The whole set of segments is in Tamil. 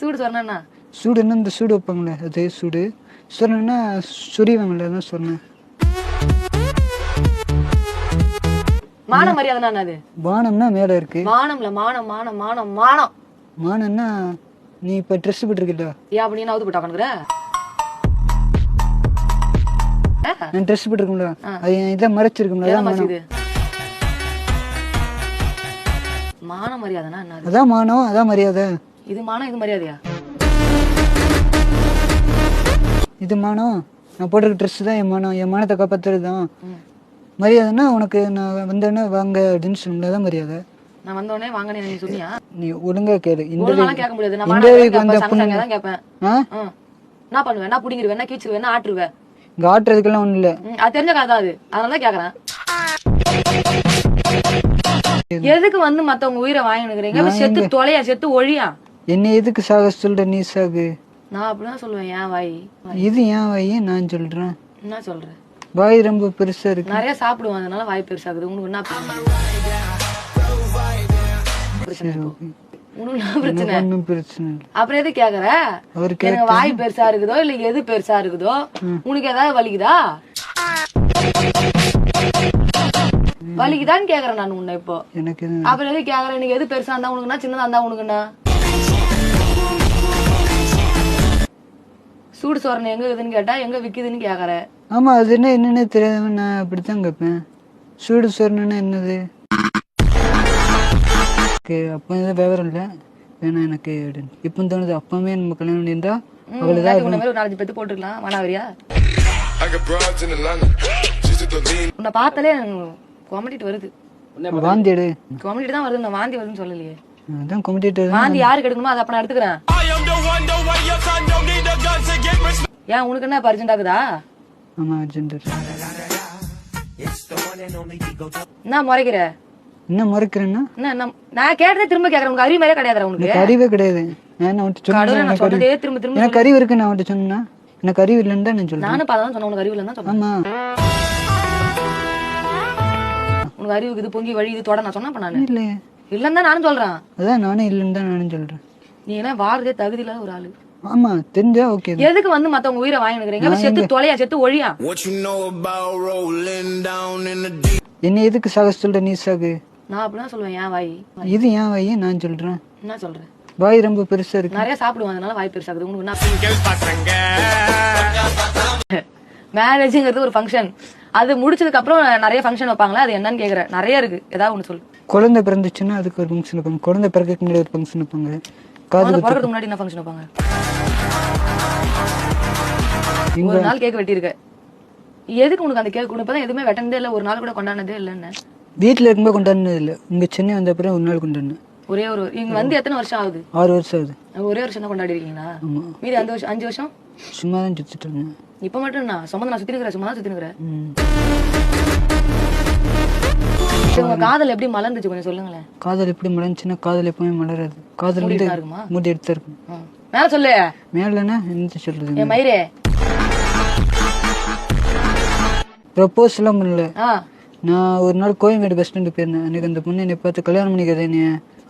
சூடு சொன்னா சூடுன்னா இந்த சூடு வைப்பாங்களே அது சூடு. சொன்னா சொரிவாங்களே அதான் சொன்னேன். மான மரியாதை அது. வானம்னா மேல இருக்கு. வானம்ல மானம் மானம் மானம் மானம். மானம்னா நீ இப்ப ட்ரெஸ் போட்டுருக்கிட்ட. ஏன் அப்படி நான் போட்டா உட்காந்துக்கிற? நான் ட்ரெஸ் போட்டுருக்கோம்ல அது இதை மறைச்சிருக்கோம்ல. மான மரியாதைனா என்ன? அதான் மானம் அதான் மரியாதை. இது மானம் இது மரியாதையா? இது மானம். நான் போட்டிருக்க ட்ரெஸ் தான் என் மானம். என் மானத்தை காப்பாத்துறது தான் மரியாதைன்னா. உனக்கு நான் வந்தோடனே வாங்க அப்படின்னு சொன்னது தான் மரியாதை. நான் வந்தோடனே வாங்கன்னு நீ சொன்னியா? நீ ஒழுங்கா கேளு. கேட்க முடியாது. நான் கேட்பேன். என்ன பண்ணுவேன்? நான் புடிங்கிருவேன், கீச்சிருவேன், ஆட்டுருவேன். இங்க ஆட்டுறதுக்கெல்லாம் ஒண்ணு இல்ல. அது தெரிஞ்ச கதை அது. அதனாலதான் கேக்குறேன். எதுக்கு வந்து மத்தவங்க உயிரை வாங்கினுக்கிறீங்க? செத்து தொலையா, செத்து ஒழியா. என்ன எதுக்கு சாக சொல்ற? நீ சாகு. நான் அப்படிதான் சொல்லுவேன். ஏன் வாய் இது ஏன் வாய்? நான் சொல்றேன். என்ன சொல்றேன்? வாய் ரொம்ப பெருசா இருக்கு. நிறைய சாப்பிடுவான் அதனால வாய் பெருசாகுது. உனக்கு என்ன பிரச்சனை? அப்புறம் எது கேக்குற? எனக்கு வாய் பெருசா இருக்குதோ இல்ல எது பெருசா இருக்குதோ உனக்கு ஏதாவது வலிக்குதா? வலிக்குதான்னு கேக்குறேன் நான் உன்னை இப்போ. எனக்கு அப்புறம் எது கேக்குறேன்? எனக்கு எது பெருசா இருந்தா உனக்குன்னா, சின்னதா இருந்தா உனக்குன்னா? சூடு சோறனை எங்க இருக்குதுன்னு கேட்டா எங்க விக்குதுன்னு கேக்குற. ஆமா அது என்ன என்னன்னு தெரியாம நான் அப்படித்தான் கேட்பேன். சூடு சோறுன்னா என்னது? அப்ப விவரம் இல்ல வேணா எனக்கு இப்ப தோணுது. அப்பவே நம்ம கல்யாணம் பண்ணியிருந்தா அவ்வளவுதான். ஒரு 4 பேத்து போட்டுக்கலாம். வானாவரியா? உன்னை பார்த்தாலே கொமட்டிட்டு வருது. வாந்தி எடு. கொமட்டிட்டு தான் வருது. நான் வாந்தி வருதுன்னு சொல்லலையே. அதான் கொமட்டிட்டு. வாந்தி யாருக்கு எடுக்கணுமோ அதை அப்ப நான் எடுத்துக்கிறேன். ஏன் உனக்கு என்ன அர்ஜென்ட் ஆகுதா? ஆமா அர்ஜென்ட். என்ன முறைக்கிற? என்ன முறைக்கிறேன்னா நான் கேட்டதே திரும்ப கேக்குறேன். உனக்கு அறிவு மேலே கிடையாது. உனக்கு அறிவே கிடையாது. திரும்ப திரும்ப எனக்கு அறிவு இருக்கு. நான் அவன்கிட்ட சொன்னா எனக்கு அறிவு இல்லைன்னு தான் நான் சொல்றேன். நானும் பார்த்தா சொன்னேன் உனக்கு அறிவு இல்லைன்னு தான் சொன்னேன். ஆமா உனக்கு அறிவுக்கு இது பொங்கி வழி இது தொட நான் சொன்னா நானு இல்ல இல்லன்னு தான் நானும் சொல்றேன். அதான் நானே இல்லைன்னு தான் நானும் சொல்றேன். நீ என்ன வாழ்றதே தகுதி இல்லாத ஒரு ஆளு. ஆமா தெரிஞ்சா ஓகே. எதுக்கு வந்து மத்தவங்க உயிரை வாங்கினுக்கிறீங்க? செத்து தொலையா, செத்து ஒழியா. என்ன எதுக்கு சாக சொல்ற? நீ சாகு. நான் அப்படிதான் சொல்லுவேன். ஏன் வாய்? இது ஏன் வாய்? நான் சொல்றேன். என்ன சொல்றேன்? வாய் ரொம்ப பெருசா இருக்கு. நிறைய சாப்பிடுவாங்க அதனால வாய் பெருசாகுது. உனக்கு என்ன? மேரேஜ்ங்கிறது ஒரு ஃபங்க்ஷன். அது முடிச்சதுக்கு அப்புறம் நிறைய ஃபங்க்ஷன் வைப்பாங்களா? அது என்னன்னு கேக்குறேன். நிறைய இருக்கு. ஏதாவது ஒண்ணு சொல்லு. குழந்தை பிறந்துச்சுன்னா அதுக்கு ஒரு ஃபங்க்ஷன் வைப்பாங்க. குழந்தை பிறக்கிறதுக்கு முன்னாடி ஒரு ஃபங்க்ஷன் வைப்பாங்க. குழந்தை பிறக்கிறதுக்கு முன்னாடி என்ன ஃபங்க்ஷன் வைப்பாங்க? ஒரு நாள் கேக் வெட்டி இருக்க. எதுக்கு உனக்கு அந்த கேக்? இப்பதான் எதுவுமே வெட்டனதே இல்ல. ஒரு நாள் கூட கொண்டாடினதே இல்லன்னு. வீட்டுல இருக்கும்போது கொண்டாடினது இல்ல. உங்க சென்னை வந்த அப்புறம் ஒரு நாள் கொண்டாடினேன். ஒரே ஒரு இங்க வந்து எத்தனை வருஷம் ஆகுது? 6 வருஷம் ஆகுது. ஒரே வருஷம் தான் கொண்டாடி இருக்கீங்களா? மீதி 5 வருஷம் சும்மா தான் சுத்திட்டு இருந்தேன். இப்ப மட்டும் நான் சும்மா சுத்தி இருக்கிறேன். சும்மா தான் சுத்தி இருக்கிறேன். உங்க காதல் எப்படி மலர்ந்துச்சு கொஞ்சம் சொல்லுங்களேன். காதல் எப்படி மலர்ந்துச்சுன்னா காதல் எப்பவுமே மலராது. காதல் வந்து மூடி எடுத்து இருக்கும். மேல சொல்லு. மேலன்னா என்ன சொல்றது? என் மயிரே ப்ரப்போஸ் எல்லாம் பண்ணல. நான் ஒரு நாள் கோயம்பேடு பஸ் ஸ்டாண்டு போயிருந்தேன். எனக்கு அந்த பொண்ணு என்னை பார்த்து கல்யாணம் பண்ணிக்கிறதே நீ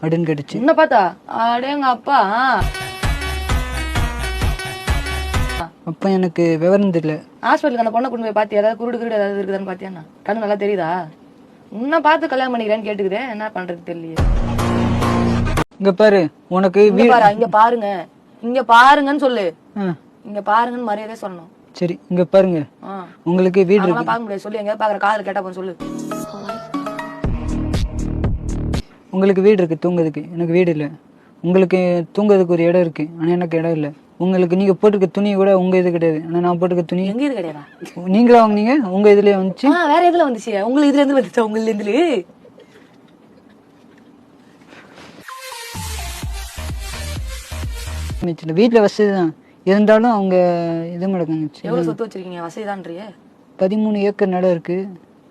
அப்படின்னு கேட்டுச்சு. என்ன பார்த்தா? அடேங்க அப்பா. அப்ப எனக்கு விவரம் தெரியல. ஹாஸ்பிட்டலுக்கு அந்த பொண்ணை கொண்டு போய் பாத்தியா? ஏதாவது குருடு குருடு ஏதாவது இருக்குதான்னு பாத்தியா? கண்ணு நல்லா தெரியுதா? உன்னை பார்த்து கல்யாணம் பண்ணிக்கிறேன்னு கேட்டுக்குதே. என்ன பண்றது தெரியலையே. இங்க பாரு உனக்கு இங்க பாருங்க. இங்க பாருங்கன்னு சொல்லு. இங்க பாருங்கன்னு மரியாதை சொல்லணும். சரி இங்க பாருங்க. உங்களுக்கு வீடு இருக்கு. பார்க்க முடியாது சொல்லி எங்க பாக்குற காதல் கேட்டா போய் சொல்லு. உங்களுக்கு வீடு இருக்கு தூங்குறதுக்கு. எனக்கு வீடு இல்ல. உங்களுக்கு தூங்குறதுக்கு ஒரு இடம் இருக்கு. ஆனா எனக்கு இடம் இல்ல. உங்களுக்கு நீங்க போட்டுக்க துணி கூட உங்க இது கிடையாது. ஆனா நான் போட்டுக்க துணி எங்க இது கிடையாதா? நீங்களா வாங்குனீங்க. உங்க இதுலயே வந்துச்சு. வேற எதுல வந்துச்சு? உங்க இதுல இருந்து வந்துச்சா? உங்க இதுல வீட்டுல வசதி தான் இருந்தாலும் அவங்க இது நடக்காங்க. எவ்வளவு சொத்து வச்சிருக்கீங்க? வசதிதான்றியே. 13 ஏக்கர் நிலம் இருக்கு.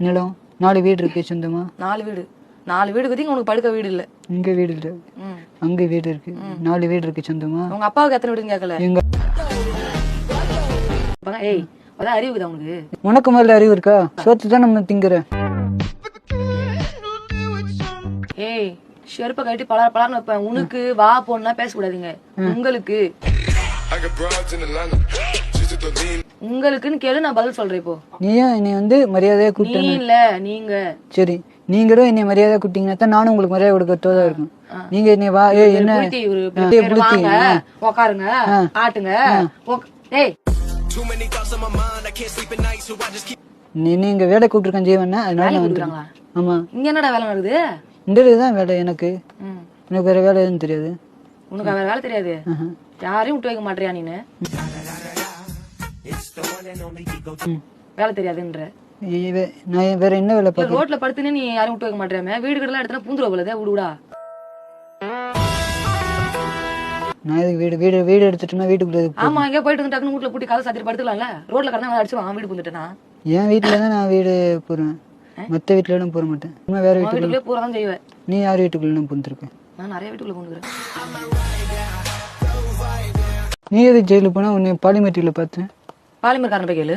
நிலம் 4 வீடு இருக்கு சொந்தமா. 4 வீடு. 4 வீடு பத்தி உனக்கு படுக்க வீடு இல்ல. இங்க வீடு இல்ல. அங்க வீடு இருக்கு. 4 வீடு இருக்கு சொந்தமா. உங்க அப்பாவுக்கு எத்தனை வீடுன்னு கேட்கல. எங்க ஏய் அதான் அறிவுக்குதா உனக்கு? உனக்கு முதல்ல அறிவு இருக்கா? சோத்து தான் நம்ம திங்குற. ஏய் செருப்பை கட்டி பலான்னு வைப்பேன். உனக்கு வா போன்னா பேசக்கூடாதுங்க. உங்களுக்கு உங்களுக்குன்னு கேளு, நான் பதில் சொல்றேன். இப்போ நீயும் என்னை வந்து மரியாதையா கூப்பிட்டு நீ இல்ல நீங்க. சரி, நீங்களும் என்னை மரியாதை கூப்பிட்டீங்கன்னா தான் நானும் உங்களுக்கு மரியாதை கொடுக்கறதா இருக்கும். நீங்க என்னை வா என்ன உக்காருங்க ஆட்டுங்க. ஏய் நீங்க வேலை கூப்பிட்டுருக்கேன் ஜீவன், அதனால வந்துருக்காங்களா? ஆமா. இங்க என்னடா வேலை நடக்குது? இன்டர்வியூ தான் வேலை எனக்கு. எனக்கு வேற வேலை எதுவும் தெரியாது. உனக்கு வேற வேலை தெரியாது? யாரையும் விட்டு வைக்க மாட்டியா நீனு? வேலை தெரியாதுன்ற நான் வேற என்ன வேலை பார்க்க? ரோட்ல படுத்துன்னு நீ யாரும் விட்டு வைக்க மாட்டியாமே? வீடு கடலாம் எடுத்துனா பூந்துருவ போலதே. விடுடா. நான் இதுக்கு வீடு வீடு வீடு எடுத்துட்டோம்னா வீட்டுக்குள்ள. ஆமா, எங்க போயிட்டு வந்து டக்குனு வீட்டுல பூட்டி கதை சாத்திட்டு படுத்துக்கலாம்ல. ரோட்ல கடந்தா அடிச்சுவான் வீடு பூந்துட்டேனா? என் வீட்டுல தான் நான் வீடு போறேன், மத்த வீட்டுல எல்லாம் போற மாட்டேன். வேற வீட்டுக்குள்ள போறதான் செய்வேன். நீ யார் வீட்டுக்குள்ள பூந்துருக்க? நான் நிறைய வீட்டுக்குள்ள பூந்துக்கிறேன். நீ எது ஜெயிலுக்கு போனா? உன்னை பாலிமெட்ரியில பார்த்தேன். பாலிமர் காரன் போய் கேளு.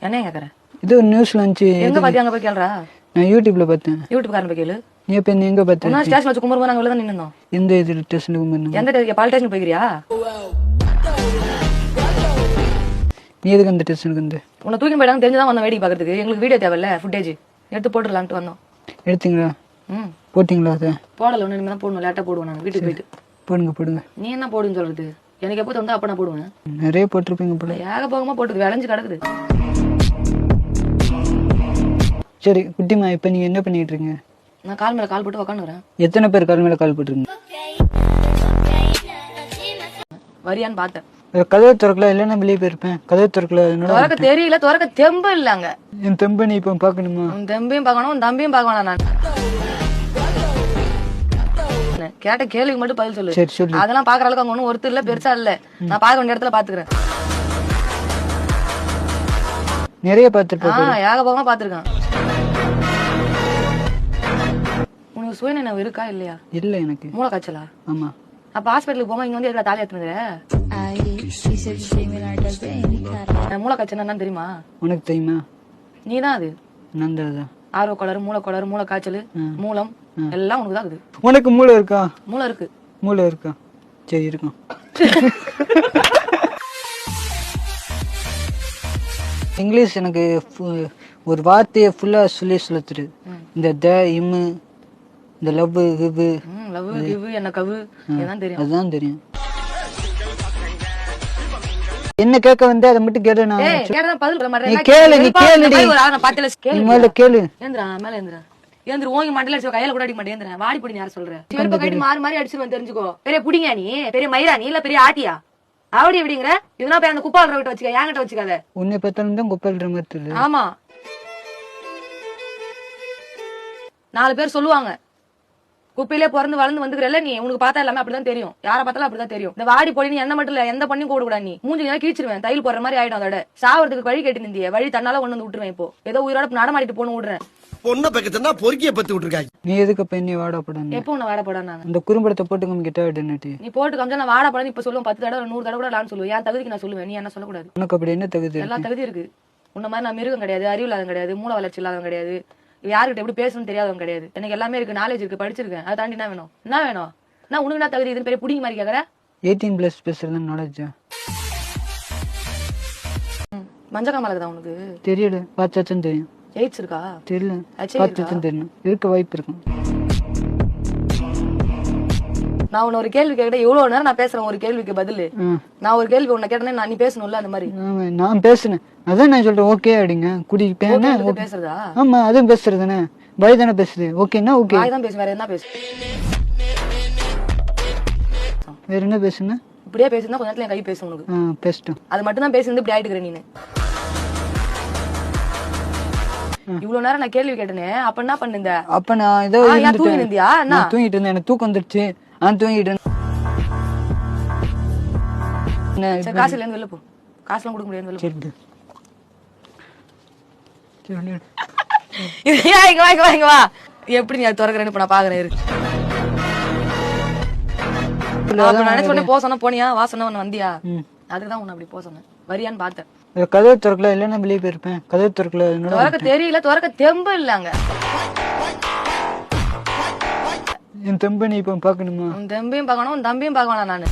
என்ன கேக்குற? இது ஒரு நியூஸ்ல இருந்துச்சு. எங்க பாத்தி? அங்க போய் கேளுடா. நான் யூடியூப்ல பார்த்தேன். யூடியூப் காரன் போய் கேளு. நீ இப்ப எங்க பார்த்த? நான் ஸ்டேஷன் வச்சு கும்புறமா நாங்க வெளிய தான் நின்னோம். எந்த இது ஸ்டேஷனுக்கு கும்புறணும்? எந்த பால் ஸ்டேஷன் போய்க்கிறியா? நீ எதுக்கு அந்த ஸ்டேஷனுக்கு வந்து? உன்னை தூக்கி போயிடாங்க தெரிஞ்சுதான் வந்தோம் வேடிக்கை பாக்குறதுக்கு. எங்களுக்கு வீடியோ தேவையில்ல, ஃபுட்டேஜ் எடுத்து போட்டுடலான்ட்டு வந்தோம். எடுத்தீங்களா? போட்டீங்களா? அதை போடல, ஒண்ணு தான் போடணும். லேட்டா போடுவோம் நாங்க வீட்டுக்கு போயிட்டு. போடுங்க போடுங்க. நீ என்ன போடுன்னு சொல்றது? எனக்கு எப்போ தந்தா அப்ப நான் போடுவேன். நிறைய போட்டிருப்பீங்க போல. ஏக போகமா போட்டுருக்கு, விளைஞ்சு கிடக்குது. சரி குட்டிமா, இப்ப நீங்க என்ன பண்ணிட்டு இருக்கீங்க? நான் கால் மேல கால் போட்டு உக்காந்துக்கிறேன். எத்தனை பேர் கால் மேல கால் போட்டுருங்க? வரியான்னு பார்த்தேன். கதவை திறக்கல, இல்லைன்னா வெளியே போயிருப்பேன். கதவை திறக்கல, திறக்க தெரியல, திறக்க தெம்பு இல்லங்க. என் தெம்ப நீ இப்ப பாக்கணுமா? உன் தெம்பையும் பார்க்கணும், உன் தம்பியும் பார்க்க வேணாம். நான் கேட்ட கேள்விக்கு மட்டும் பதில் சொல்லு. சரி சொல்லு. அதெல்லாம் பாக்குற அளவுக்கு அங்க ஒன்னும் ஒருத்தர் இல்ல, பெருசா இல்ல. நான் பார்க்க வேண்டிய இடத்துல பாத்துக்கிறேன். நிறைய பாத்துருப்பேன். ஏகபோகமா பாத்துருக்கேன். உனக்கு சுயநினைவு இருக்கா இல்லையா? இல்ல எனக்கு. மூளை காய்ச்சலா? ஆமா. அப்ப ஹாஸ்பிட்டலுக்கு போமா இங்க வந்து எதுல தாலி ஏத்துனது? மூளை காய்ச்சல் என்னன்னு தெரியுமா? உனக்கு தெரியுமா? நீதான் அது. நந்ததா? ஆர்வ கோளாறு, மூளை காய்ச்சல், மூலம் எல்லாம் உனக்கு தான் இருக்குது. உனக்கு மூளை இருக்கா? மூளை இருக்கு. மூளை இருக்கா? சரி இருக்கும். இங்கிலீஷ் எனக்கு ஒரு வார்த்தையை ஃபுல்லா சொல்லி தெரியுது. இந்த த இம்மு, இந்த லவ் கிவ். லவ் கிவ் என்ன கவு இதுதான் தெரியும். அதுதான் தெரியும். என்ன கேட்க வந்து அதை மட்டும் கேளு. நான் கேட்டா பதில் சொல்ல மாட்டேன். நீ கேளு, நீ கேளுடி. நான் பாத்தல கேளு. மேல கேளு. ஏந்திரா, மேல ஏந்திரா. ஏந்திர ஓங்கி மண்டல அடிச்சு கையில கூட அடிக்க மாட்டேன். ஏந்திரா, வாடி போடி யார சொல்ற? செருப்பு கட்டி மாறி அடிச்சுவேன் தெரிஞ்சுக்கோ. பெரிய புடிங்க நீ, பெரிய மயிரா நீ, இல்ல பெரிய ஆட்டியா? அவடி எப்படிங்கிற? இதெல்லாம் போய் அந்த குப்பாளரை விட்டு வச்சுக்க, என்கிட்ட வச்சுக்காத. உன்னை பார்த்தாலும் தான் குப்பாளர் மாதிரி தெரியுது. ஆமா, 4 பேர் சொல்லுவாங்க குப்பையிலே பிறந்து வளர்ந்து வந்துக்கிறல்ல நீ. உனக்கு பார்த்தா எல்லாமே அப்படிதான் தெரியும். யாரை பார்த்தாலும் அப்படிதான் தெரியும். இந்த வாடி போடி நீ என்ன மட்டும் இல்ல, எந்த பண்ணியும் கூட கூடாது. நீ மூஞ்சி கீழ்ச்சிருவேன், தையல் போடுற மாதிரி ஆயிடும். அதோட சாவறதுக்கு வழி கேட்டு நிந்திய வழி தன்னால கொண்டு வந்து விட்டுருவேன். இப்போ ஏதோ உயிரோட நடமாடிட்டு போன விடுறேன். பொண்ணை பக்கத்துனா பொறுக்கிய பத்தி விட்டுருக்காங்க. நீ எதுக்கு அப்ப என்ன வாடா போடான்னு? எப்போ உன்னை வாட போடான்னு இந்த குறும்படத்தை போட்டு நம்ம கிட்ட விட்டு நீ போட்டு காமிச்சா நான் வாடா போடான்னு இப்ப சொல்லுவேன். 10 தடவை 100 தடவை கூட நான் சொல்லுவேன். என் தகுதிக்கு நான் சொல்லுவேன், நீ என்ன சொல்லக்கூடாது. உனக்கு அப்படி என்ன தகுதி? எல்லா தகுதி இருக்கு. உன்ன மாதிரி நான் மிருகம் கிடையாது, அறிவு இல்லாதவன் கிடையாது, மூளை வளர்ச்சி இல்லாதவன் கிடையாது, யாருக்கிட்ட எப்படி பேசணும்னு தெரியாதவன் கிடையாது. எனக்கு எல்லாமே இருக்கு, நாலேஜ் இருக்கு, படிச்சிருக்கேன். அதை தாண்டி என்ன வேணும்? என்ன வேணும்? நான் உனக்கு என்ன தகுதி? இதுன்னு பெரிய புடிங்க மாதிரி கேக்குற? 18+ பேசுறது நாலேஜா? மஞ்சக்காமல இருக்குதா உனக்கு? தெரியல, பார்த்தாச்சும் தெரியும். எய்ட்ஸ் இருக்கா? தெரியல, பார்த்தாச்சும் தெரியும். இருக்க வாய்ப்பு இருக்கும். நான் உன்ன ஒரு கேள்வி கேட்ட எவ்வளவு நேரம் நான் பேசுறேன் ஒரு கேள்விக்கு பதில். நான் ஒரு கேள்வி உன்ன கேட்டேன்னா நீ பேசணும்ல அந்த மாதிரி. நான் பேசுனேன், அதான் நான் சொல்றேன். ஓகே அப்படிங்க குடி பேசுறதா? ஆமா, அதுவும் பேசுறதுதானே. பாய் தானே பேசுது. ஓகேன்னா ஓகே. பாய் தான் பேசு, வேற என்ன பேசு? வேற என்ன பேசுனா? இப்படியே பேசுனா கொஞ்ச நேரத்துல என் கை பேசும் உனக்கு. பேசிட்டோம். அது மட்டும் தான் பேசி இப்படி ஆயிட்டு நீனு. இவ்வளவு நேரம் நான் கேள்வி கேட்டேனே, அப்ப என்ன பண்ணிருந்த? அப்ப நான் ஏதோ தூங்கி இருந்தியா? நான் தூங்கிட்டு இருந்தேன், எனக்கு தூக்கம் வந்துருச்சு. தூங்கிட்டு காசுல இருந்து வெளில போ. காசுலாம் கொடுக்க முடியாது, வெளில இங்க வா. எப்படி நீ திறக்கிறேன்னு இப்ப நான் பாக்குறேன். இருக்கு நினைச்ச உடனே போ சொன்ன போனியா? வா சொன்ன ஒண்ணு வந்தியா? அதுக்குதான் உன்னை அப்படி போ சொன்னேன். வரியான்னு பார்த்தேன். கதவை திறக்கல, இல்லைன்னா வெளியே போயிருப்பேன். கதவை திறக்கல, திறக்க தெரியல, திறக்க தெம்பு இல்லங்க. என் தம்பி நீ இப்போ பார்க்கணுமா? உன் தம்பியும் பார்க்கணும், உன் தம்பியும் பார்க்க வேணாம் நானு.